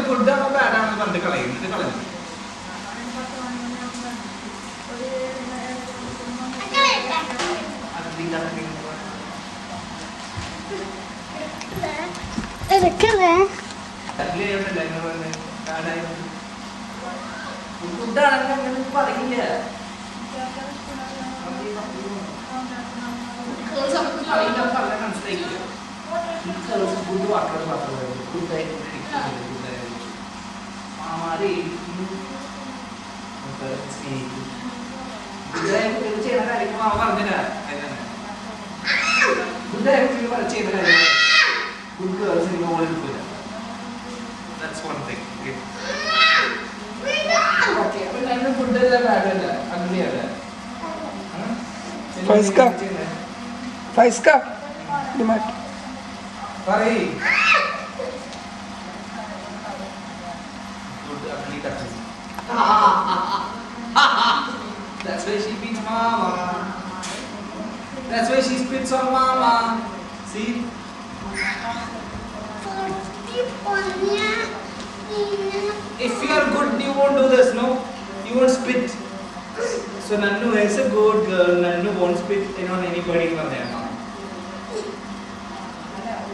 ഫുഡാണോ ബാഡാണെന്ന് പറഞ്ഞിട്ട് കളയുന്നത് കളയുന്നു. ഫുഡാണെന്ന് അങ്ങനെ പറയില്ല. മനസ്സിലായില്ല. ഫുഡ് വാക്കുകൾ മാത്രമേ ഫുഡായിട്ട് മാമാരെ സ്നേഹിക്കും. ചെയ്യുന്ന കാര്യങ്ങൾ മാമ പറഞ്ഞില്ല. ഫുഡ് ചെയ്യുന്ന കാര്യങ്ങൾ ഫുഡ് ഗേൾസ് ഓൾ എടുക്കില്ല. That's one thing. Okay. അപ്പോൾ ഞാൻ ഫുഡ് എല്ലാം ബാഡ് അല്ല, അഗ്ലി അല്ല. ഫൈസ്ക ഡിമാറ്റ് പറയ്. Good ugly touches. That's why she beats mama. That's why she spits on mama. See? If you are good, you won't do this, no? You won't spit. So Nannu is a good girl. Nannu won't spit on anybody from there.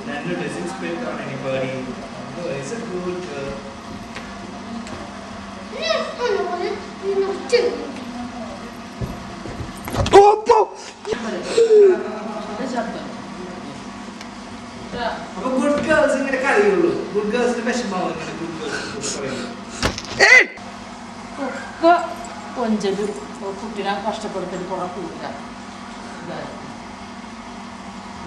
Nannu doesn't spit on anybody. Nannu is a good girl. അപ്പോൾ good girls ഇങ്ങനെ കരയുള്ളൂ. Good girls വിഷമാവും ഇങ്ങനെ good girls പറയുന്നു. കൊഞ്ചൊരു കുട്ടിനെ കഷ്ടപ്പെടുത്തിട്ട് പോകാൻ കൂടില്ല.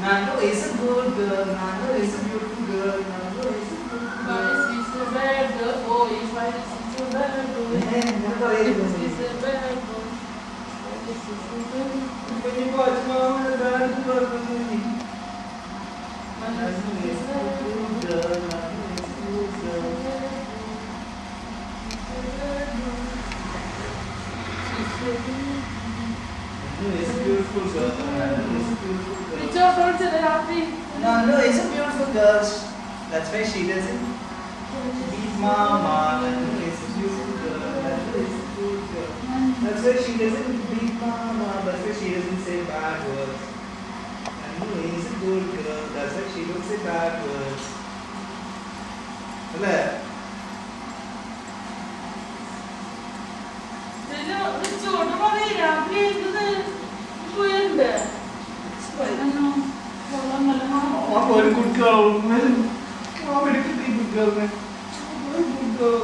Nannu is a good girl. Nannu is a beautiful girl. Nannu is a good girl. She's a bad girl. Boy, she's a bad girl. She's a bad girl. When you watch mom and dad work with me. Nannu is a good girl. Nannu is a good girl. Nannu is a beautiful girl. Nannu is a beautiful girl. It's your turn to the happy. Nannu is a beautiful girl. That's why she doesn't beat mama. Nannu is a beautiful girl. Nannu is a good girl. That's why she doesn't beat mama. That's why she doesn't say bad words. Nannu is a good girl. That's why she don't say bad words. അല്ലേ? ഒരു good girl. Mom എടുത്തിട്ട് ഈ good girl നെ. Good girl.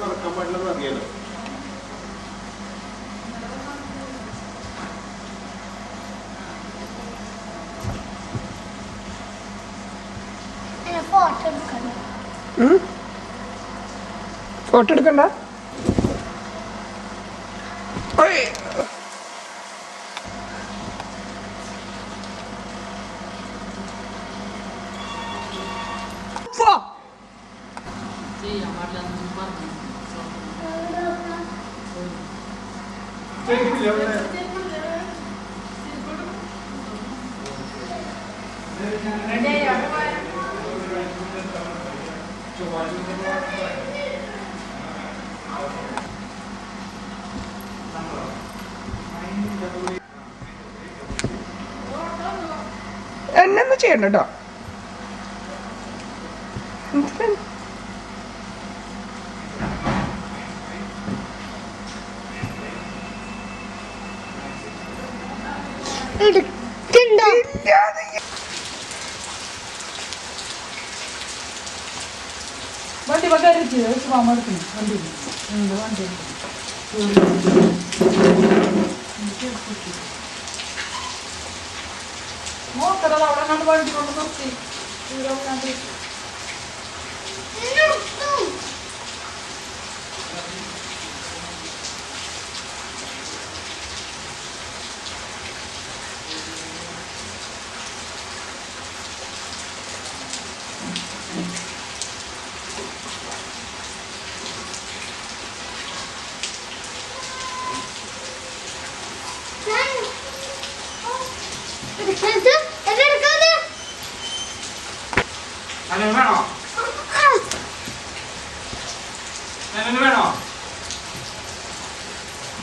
നടക്കാൻ പാടില്ലെന്ന് അറിയാലോ. Photo എടുക്കണ്ട. എന്നൊന്നും ചെയ്യണ്ട കേട്ടോ. വണ്ടി കയറിച്ച് മാമ എടുക്കുന്നു വണ്ടി വണ്ടി നോക്കറ അവിടെ കണ്ട് വണ്ടി കൊണ്ട് നിർത്തി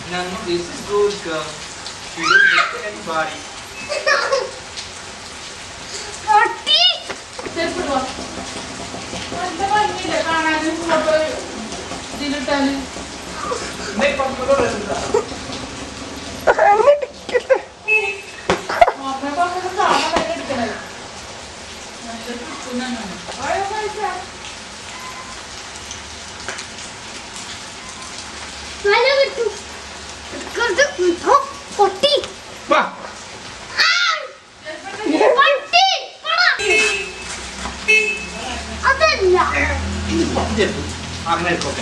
No, this is good girl. She doesn't hit anybody. Make one for the rest of that. പൊട്ടി വാ അതല്ല അങ്ങനെ ആയിക്കോട്ടെ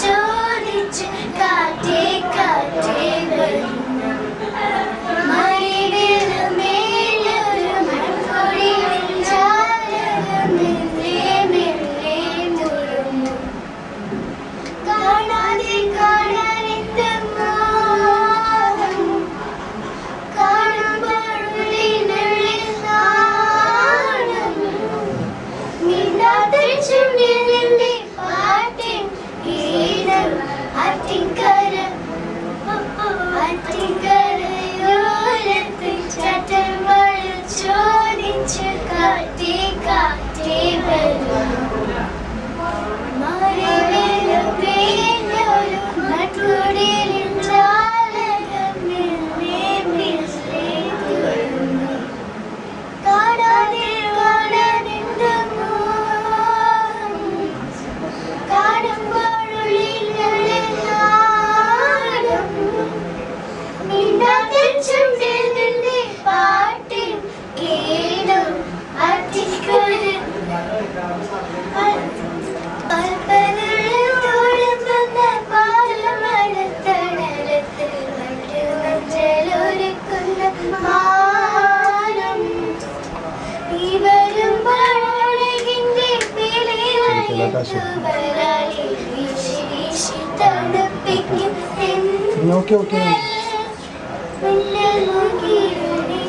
ചോദിച്ച് കാറ്റേ കാറ്റേ വരുന്നു മറിവില് മേലൊരു മൺകൊടി ചാരകം മെല്ലെ മെല്ലെ മുറുന്നു കാണാതെ കാണാനെന്ത മോഹം കാണുമ്പോഴുള്ളിനുള്ളിൽ നാണം മിണ്ടാതെ ചുണ്ടിൽ നിന്റെ പാട്ടിൻ ഈണം അത്തിക്കരയോരത്ത് ചട്ടമഴ ചോദിച്ച് കാറ്റേ കാറ്റേ വരുന്നു മറിവില് പെയ്ഞ്ഞൊരു മൺകുടിലിൻ ജാലകം മെല്ലെ മെല്ലെ തുറന്നു കാണാതെ കാണാനെന്ത മോഹം കാണുമ്പോഴുള്ളിനുള്ളിൽ നാണം മിണ്ടാതെ ചുണ്ടിൽ നിന്റെ പാട്ടിൻ ഈണം അൽപ്പനുള്ളിൽ വന്ന പാലമഴത്തണലത്ത് മഞ്ചലൊരുക്കുന്ന മാനം നീ വരുമ്പോഴഴകിന്റെ പിളിവയറ്റുവരാലി വീശി വീശി തണുപ്പിക്കും മിന്നൽ മുകിലൊളി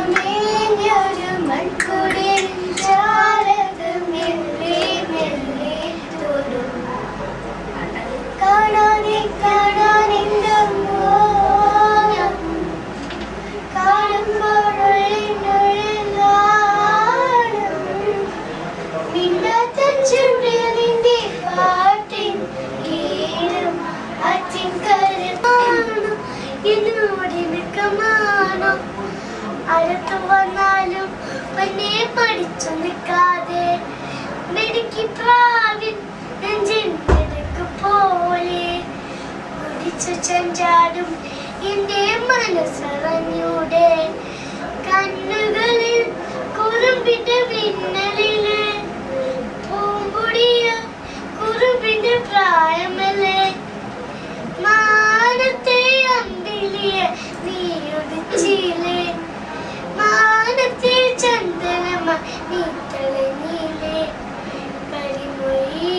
മറിവിലമേഞ്ഞൊരു മൺകുടിൽ ജാലകം മെല്ലെ മെല്ലെ തുറന്നു കാണാതെ കാണാനെന്ത മോഹം കാണുമ്പോഴുള്ളിനുള്ളിൽ നാണം എന്നോടിണക്കമാണോ അടുത്തു വന്നാലും പൊന്നെ പഠിച്ചു നിൽക്കാതെ മെടുക്കി പ്രാവിൻ നെഞ്ചിൻ തിരക്ക് പോലെ കുടിച്ചു ചെഞ്ചാടും എന്റെ മനസ്സറിഞ്ഞൂടെ കണ്ണുകളിൽ കുറുമ്പിന്റെ മിന്നലില് പൂമ്പൊടിയ കുറുമ്പിന്റെ പ്രായമല്ലേ മാനത്തെ അമ്പിളിയെ നീ ഒടിച്ചില്ലേ മാനത്തെ ചന്ദനമ നീ തെളിഞ്ഞില്ലേ കരിമൊഴി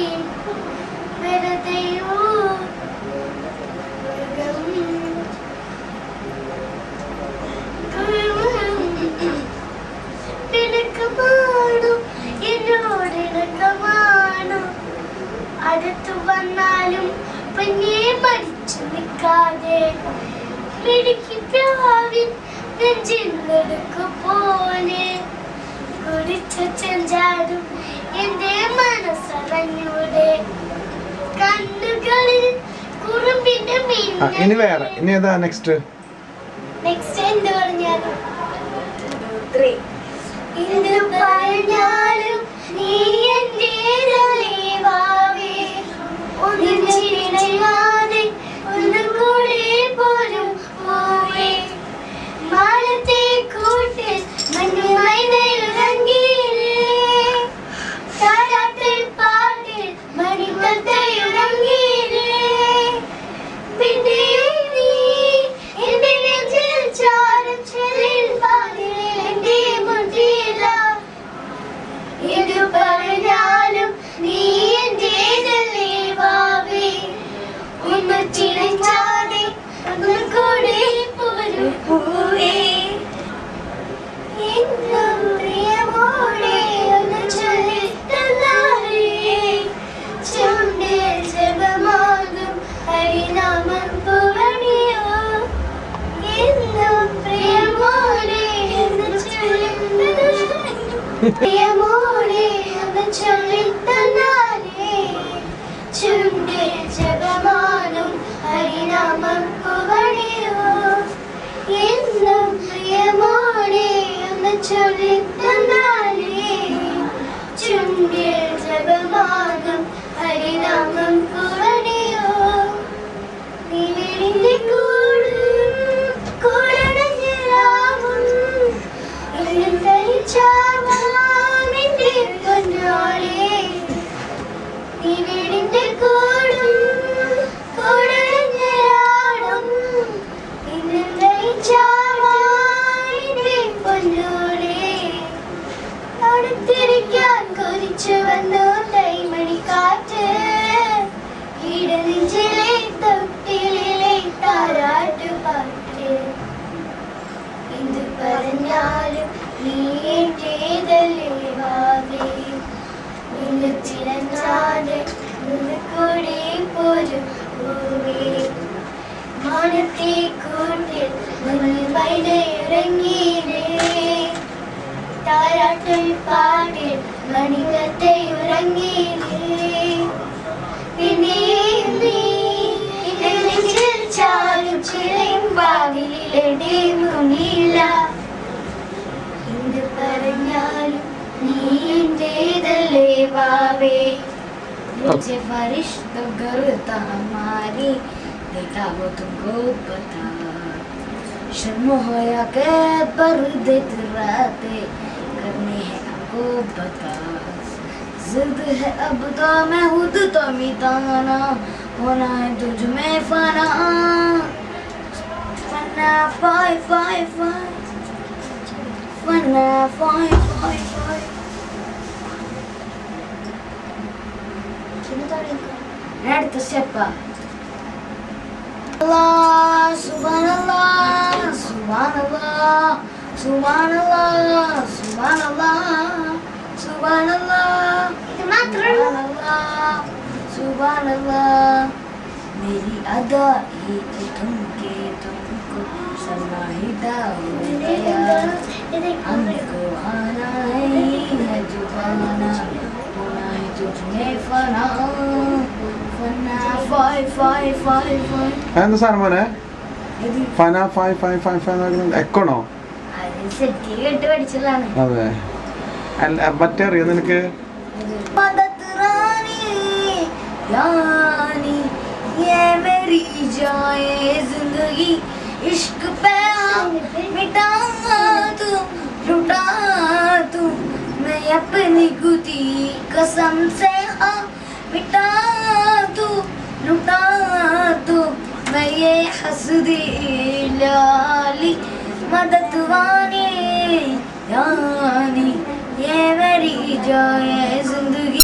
വെറുതെയോ പിണക്കമാണോ എന്നോടിണക്കമാണോ അടുത്തു വന്നാലും പൊന്നെ മരിച്ചു നിൽക്കാതെ മിടുക്കി പ്രാവിൻ നെഞ്ചിലെടുക്കു പോലെ കുടിച്ചു ചെഞ്ചാടും എന്റെ മനസ്സറിഞ്ഞൂടെ കണ്ണുകളിൽ കുറുമ്പിന്റെ ഇനി വേറെ ഇനി ഏതാ നെക്സ്റ്റ് എന്ത് പറഞ്ഞാലും ഇത് പറഞ്ഞാലും നീ എന്റേതല്ലേ വാവേ ഒന്നും ചിരിയാതെ ഒന്നും കൂടെ പോലും പോവേ മാനത്തെ കൂട്ടിൽ മഞ്ഞുമായി ഉറങ്ങിയില്ലേ താരാട്ടിൽ പാട്ടിൽ മണിക്കത്തയുറങ്ങിയില്ലേ പിന്നെ നീ എന്റെ നെഞ്ചിൽ ചാരം ചെറിൽ പാതിരിൽ എന്റെ മുട്ടിയില്ല ഇത് പറഞ്ഞാലും നീ എന്റേതല്ലേ വാവേ ഒന്ന് ചിരിച്ചാതെ ഒന്ന് കൂടെ പോലും പോവേ എന്നും പ്രിയമോടെ ഒന്ന് ചൊല്ലിത്തന്നാലേ ചുണ്ടിൽ ജപമാകും ഹരിനാമം പുറണിയോ എന്നും പ്രിയമോടെ ഒന്ന് പ്രിയമോടെ ഒന്ന് ചൊല്ലിത്തന്നാലേ ചുണ്ടിൽ ജപമാനും ഹരിനാമം പുറണിയോ എന്നും പ്രിയമോടെ ഒന്ന് ചൊല്ലിത്തന്നാലേ ചുണ്ടിൽ ജപമാനും ഹരിനാമം പുറണിയോ നിന്റെ കൂടണഞ്ഞാവും ിന്റെ പൊന്നാളെ നിന്റെ കൂടും കൂടണഞ്ഞാടും ഇന്നെ പൊന്നോളെ അടുത്തിരിക്കാൻ കൊതിച്ചു വന്നു തൈമണിക്കാറ്റ് ഇടനെഞ്ചിലെ തൊട്ടിലെ താരാട്ടുപാട്ട് എന്ത് പറഞ്ഞാലും നീ എന്റേതല്ലേ വാവേ നിന്ന് തിരഞ്ഞാല് നിന്ന് കൂടെ പോരും പൂവേ മാനത്തെ കൂട്ടിൽ മൈനയുറങ്ങിയില്ലേ താരാട്ടിൽ പാടിൽ മണികത്തെ ഉറങ്ങിയില്ലേ പിന്നെ നീ ചാലും ചിലമ്പാവിലെ മുന്നില്ല എന്ത് പറഞ്ഞാലും നീ എന്റേതല്ലേ വാവേ मुझे फरिश्ता करता हमारी बेटा वो तुमको पता शर्म होया के पर्दे राते करने हैं आपको पता जिद है अब तो मैं खुद तो मिटाना होना है तुझ में फना फना फाय फाय फाय फना फाय फाय फाय അടുത്ത സ്റ്റെപ്പ് സുബ്ഹാനല്ലാഹ് സുബ്ഹാനല്ലാഹ് സുബ്ഹാനല്ലാഹ് സുബ്ഹാനല്ലാഹ് സുബ്ഹാനല്ലാഹ് ഇത് മാത്രം സുബ്ഹാനല്ലാഹ് मेरी अदा ही तुमके तुमको समाहिदा हो गया हमको आना है जुबाना होना है तुझमें फना फना फाय फाय फाय फाय എന്താ സാധനം പോലെ ഫന ഫൈ എക്കോണോ? സെറ്റ് കേട്ട് പഠിച്ചതാണ്. അതെ. അല്ല മറ്റേ അറിയോ നിനക്ക്? इश्क पे मिटा तू लुटा तू मैं अपनी खुदी कसम से मिटा तू लुटा तू मैं ये हसदी लाली मदद वानी यानी ये मेरी जाए जिंदगी.